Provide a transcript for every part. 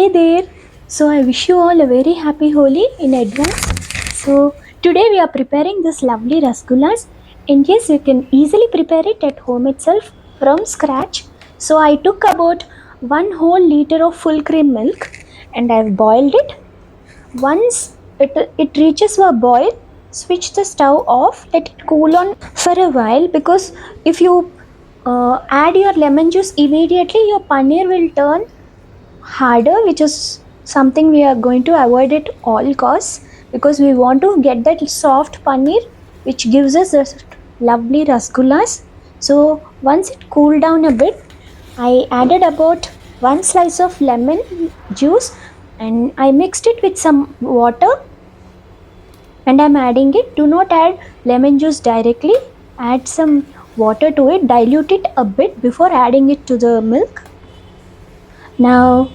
Hey there! So, I wish you all a very happy Holi in advance. So, today we are preparing this lovely rasgullas, and yes, you can easily prepare it at home itself from scratch. So, I took about 1 whole liter of full cream milk and I've boiled it. Once it reaches a boil, switch the stove off, let it cool on for a while, because if you add your lemon juice immediately, your paneer will turn harder, which is something we are going to avoid at all costs, because we want to get that soft paneer which gives us this lovely rasgullas. So once it cooled down a bit, I added about 1 slice of lemon juice and I mixed it with some water, and I'm adding it. Do not add lemon juice directly, add some water to it, dilute it a bit before adding it to the milk. Now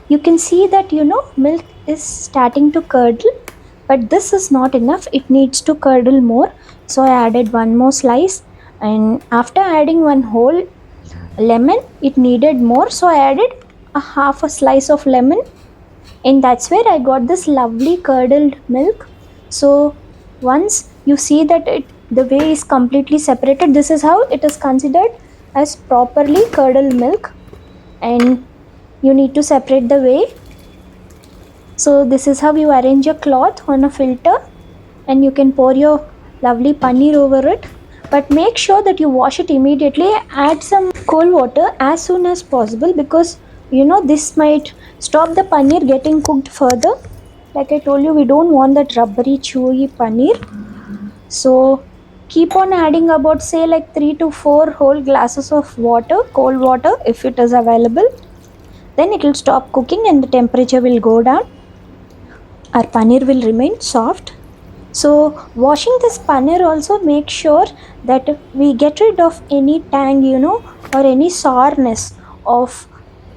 you can see that milk is starting to curdle, but this is not enough, it needs to curdle more. So I added one more slice, and after adding one whole lemon it needed more, so I added a half a slice of lemon, and that's where I got this lovely curdled milk. So once you see that the whey is completely separated, this is how it is considered as properly curdled milk, and you need to separate the whey. So this is how you arrange your cloth on a filter, and you can pour your lovely paneer over it, but make sure that you wash it immediately. Add some cold water as soon as possible, because this might stop the paneer getting cooked further. Like I told you, we don't want that rubbery chewy paneer. So keep on adding about, say, like 3 to 4 whole glasses of water, cold water if it is available. Then it will stop cooking and the temperature will go down. Our paneer will remain soft. So washing this paneer also, make sure that we get rid of any tang, or any sourness of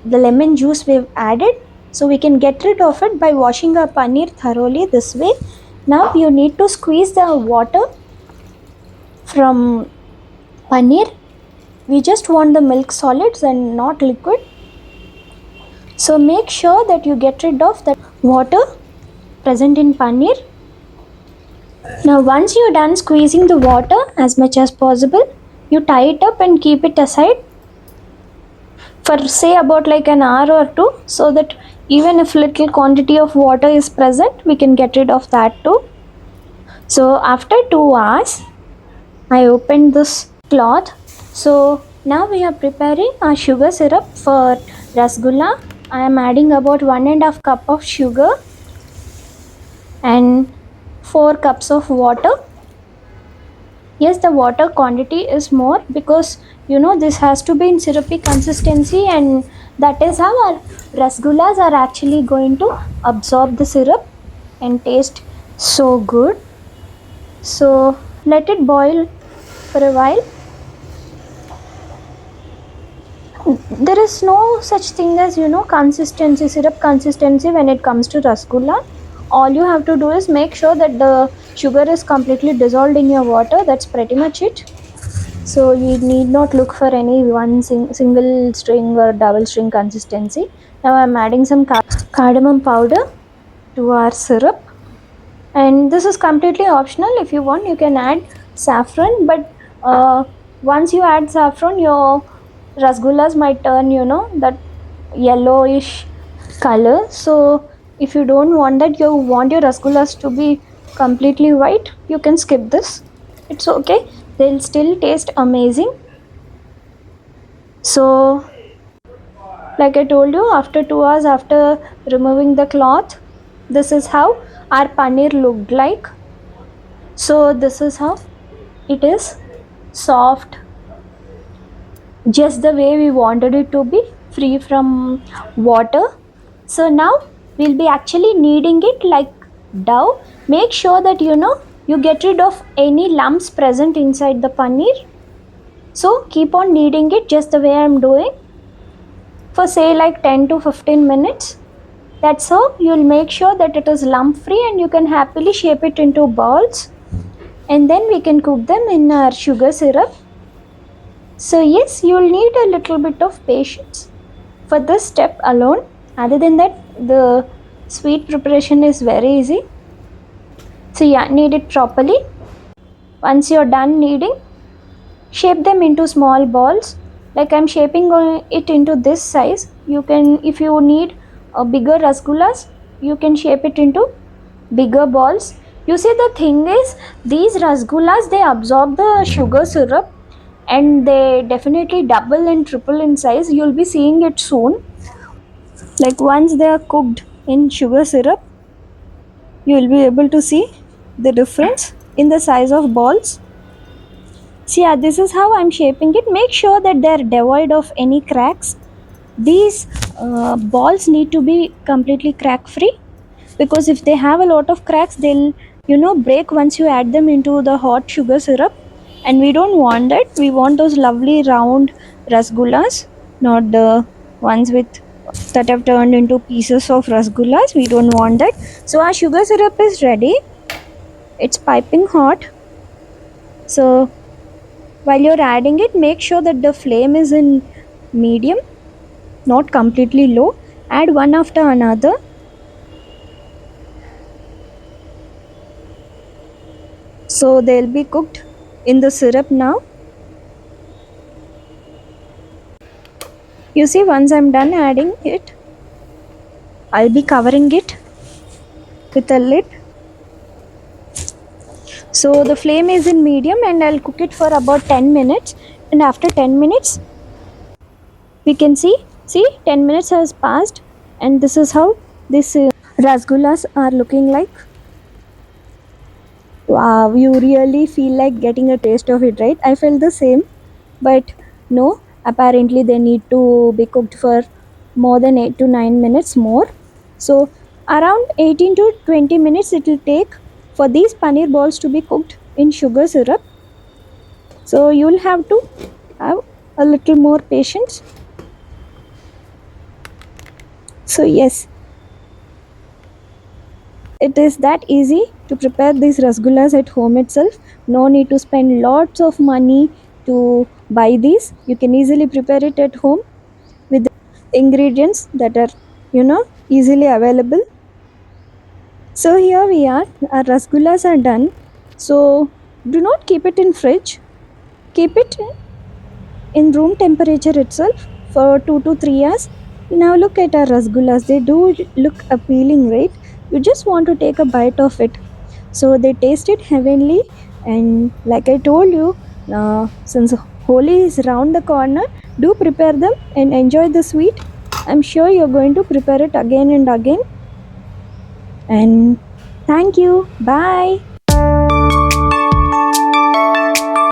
the lemon juice we've added. So we can get rid of it by washing our paneer thoroughly this way. Now you need to squeeze the water from paneer. We just want the milk solids and not liquid. So make sure that you get rid of that water present in paneer. Now once you're done squeezing the water as much as possible, you tie it up and keep it aside for, say, about like an hour or two, so that even if little quantity of water is present, we can get rid of that too. So after 2 hours, I opened this cloth. So now we are preparing our sugar syrup for rasgulla. I am adding about 1.5 cup of sugar and 4 cups of water. Yes, the water quantity is more, because this has to be in syrupy consistency, and that is how our rasgullas are actually going to absorb the syrup and taste so good. So let it boil for a while. There is no such thing as consistency, syrup consistency when it comes to rasgulla. All you have to do is make sure that the sugar is completely dissolved in your water. That's pretty much it. So you need not look for any single string or double string consistency. Now I'm adding some cardamom powder to our syrup, and this is completely optional. If you want, you can add saffron, but once you add saffron, your rasgullas might turn that yellowish color. So if you don't want that, you want your rasgullas to be completely white, you can skip this. It's okay, they'll still taste amazing. So like I told you, after 2 hours after removing the cloth, this is how our paneer looked like. So this is how it is, soft, just the way we wanted it to be, free from water. So now we'll be actually kneading it like dough. Make sure that you get rid of any lumps present inside the paneer. So keep on kneading it just the way I'm doing for, say, like 10 to 15 minutes. That's how you'll make sure that it is lump free, and you can happily shape it into balls, and then we can cook them in our sugar syrup. So yes, you'll need a little bit of patience for this step alone. Other than that, the sweet preparation is very easy. So yeah, knead it properly. Once you're done kneading, shape them into small balls. Like I'm shaping it into this size. You can, if you need a bigger rasgullas, you can shape it into bigger balls. You see, the thing is, these rasgullas, they absorb the sugar syrup and they definitely double and triple in size. You'll be seeing it soon. Like once they are cooked in sugar syrup, you will be able to see the difference in the size of balls. See, yeah, this is how I'm shaping it. Make sure that they're devoid of any cracks. These balls need to be completely crack free, because if they have a lot of cracks, they'll, break once you add them into the hot sugar syrup, and we don't want that. We want those lovely round rasgullas, not the ones with that have turned into pieces of rasgullas. We don't want that. So our sugar syrup is ready. It's piping hot. So while you're adding it, make sure that the flame is in medium, not completely low. Add one after another. So they'll be cooked in the syrup now. You see, once I'm done adding it, I'll be covering it with a lid. So the flame is in medium and I'll cook it for about 10 minutes. And after 10 minutes, we can see 10 minutes has passed, and this is how these rasgullas are looking like. Wow, you really feel like getting a taste of it, right? I felt the same, but no, apparently they need to be cooked for more than 8 to 9 minutes more. So around 18 to 20 minutes it will take for these paneer balls to be cooked in sugar syrup. So you'll have to have a little more patience. So yes, it is that easy to prepare these rasgullas at home itself. No need to spend lots of money to buy these. You can easily prepare it at home with ingredients that are, easily available. So here we are. Our rasgullas are done. So do not keep it in fridge. Keep it in room temperature itself for 2 to 3 hours. Now look at our rasgullas. They do look appealing, right? You just want to take a bite of it. So they tasted heavenly, and like I told you, since Holi is round the corner, do prepare them and enjoy the sweet. I'm sure you're going to prepare it again and again. And thank you. Bye.